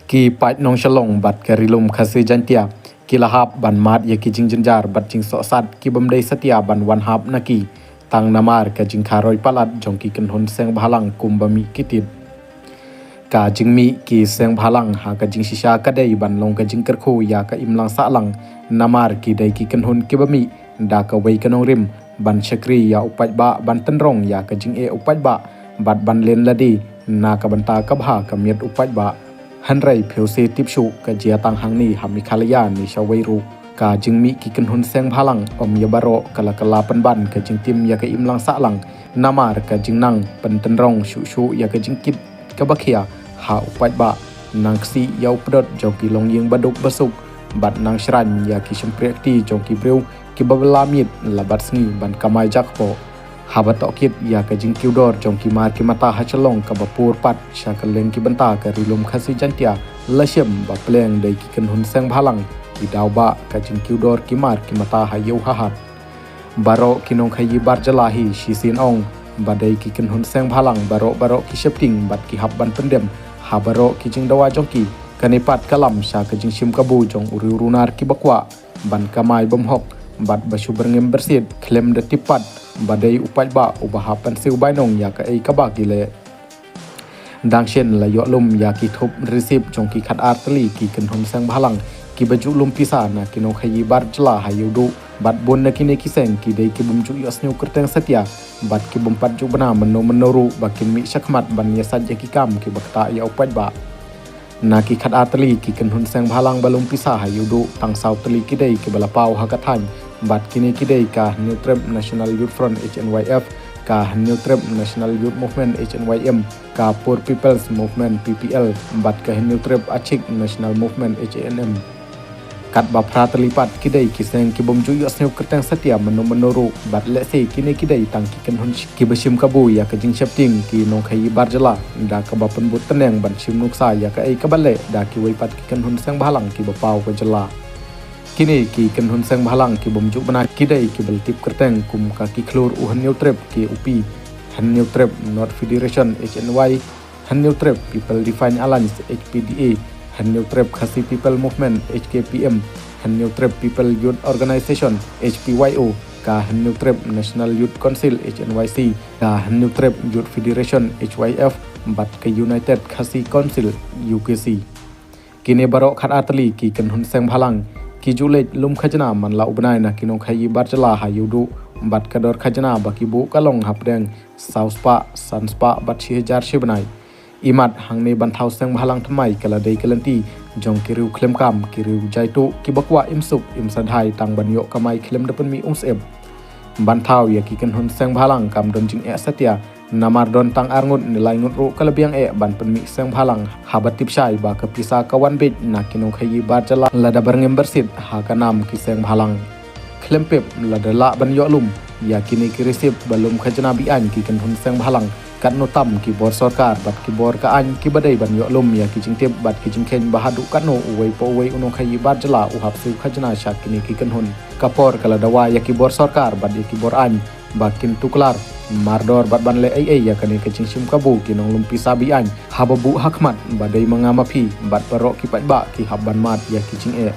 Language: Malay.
ki pat nong shalong bat karilum khase jantia ki lahap ban mat ya ki jing jenjar bat jing so sat ki bamdei setia ban wan hap naki tang namar ka jing kharoi palat jong ki kenhon seng bhalang kumbami kitit ka jing mi ki seng bhalang ha ka jing shisha ka dei ban long ka jing kerkhu ya ka imlang sa lang namar ki dei ki kenhon ki bami da ka wei kanong rim ban chakri ya upat ba ban tenrong ya ka jing e upat ba bat ban len ladi na ka banta ka bha ka miet upat ba hanrai pheusi tipshu ka jia tang hangni hami khalaya ni shawairu ka jingmi ki kenhun seng bhalang om yabaro kala kala panban ka jingtim ya ka imlang sa lang namar ka jingnang pentenrong shu shu ya ka jingkit ka bakhia ha upat ba nangsi yau pedot joki long yeng baduk basuk bat nang shran ya ki shempriakti joki breu ki babelamit labat sngi ban kamai jakpo habat okit ya ka jing kiudor jong ki mar ki mata ha chalong ka bapur pat sha ka leng ki banta ka rilum khasi jantia lashem ba pleng dei ki kenhun seng bhalang ki dauba ka jing kiudor ki mar ki mata ha yeu ha hat baro kinong khayi bar jalahi shisin ong badai ki kenhun seng bhalang baro ki shepting bat ki hab ban pendem ha baro ki jing dawa jong ki kanipat kalam sha ka jing shim kabu jong uri runar ki bakwa ban kamai bomhok bat basu berngem bersit klem de tipat badai upat ba ubahapan siu bainong ya ka ei kabak gile dangshen la yo lum ya ki thop receive jong ki khat artli ki kenhon sang bhalang ki baju lum pisa na kino khayi bar jla hayudu bat bon na kine kiseng ki dei ki bumju yasnyu kerteng setia bat ki bumpat ju bana menoru bakin mi shakmat ban ya sajja ki kam ki bakta ya upat ba na ki khat artli ki kenhon sang bhalang balum pisa hayudu tang sau tli ki dei ki balapau hakathan bat kini kidei ka New Trip National Youth Front HNYF ka New Trip National Youth Movement HNYM ka Poor People's Movement PPL bat ka New Trip Achik National Movement HANM kat ba pratelipat kidei kiseng ki bomju yosneu kerteng setia menuru bat lese kini kidei tang ki kenhon ki besim kabu ya ka jing shepting ki nong khayi barjala da ka ba penbut teneng ban sim nuksa ya ka ei kabale da ki weipat ki kenhon sang bhalang ki bapau ka jala kini ki kenhun seng bhalang ki bomjuk bana kidai ki beltip kerteng kum ka ki klur uhan new trip ki upi han new trip North Federation HNY han new trip People Defined Alliance HPDA han new trip Khasi People Movement HKPM han new trip People Youth Organization HPYO ka han new trip National Youth Council HNYC ka han new trip Youth Federation HYF bat ka United Khasi Council UKC kini barok khat atli ki kenhun seng bhalang ki julej lum khajna man la ubnai na kinong khayi barjala hayudu bat kador khajna baki bu kalong hapdeng sauspa sanspa bat 6000 shibnai imat hangni banthau seng bhalang thamai kala dei kalanti jong kiriu khlem kam kiriu jaitu ki bakwa imsup imsadhai tang banyo kamai khlem depen mi ungseb banthau ya ki kenhon seng bhalang kam don jing e satia namar don tang arngut nilai ngut ru kalabiang e ban penmi seng bhalang habat tipsai ba ka pisa kawan bit na kinong khayi barjala lada berngem bersit ha kanam ki seng bhalang klempep lada la ban yo lum ya kini ki resip balum khajna bi an ki kenhon seng bhalang kat no tam ki bor sarkar bat ki bor ka an ki badai ban yo lum ya ki jingtep bat ki jingkhen bahadu kat no uwei po uwei uno khayi barjala u hap su khajna sha kini ki kenhon kapor kala dawa ya ki bor sarkar bat ya ki bor an bakin tuklar mardor bat ban le ai ya kani kecing sim kabu kinong lumpi sabian hababu hakmat badai mangamapi bat parok ki pat ba ki habban mat ya kicing e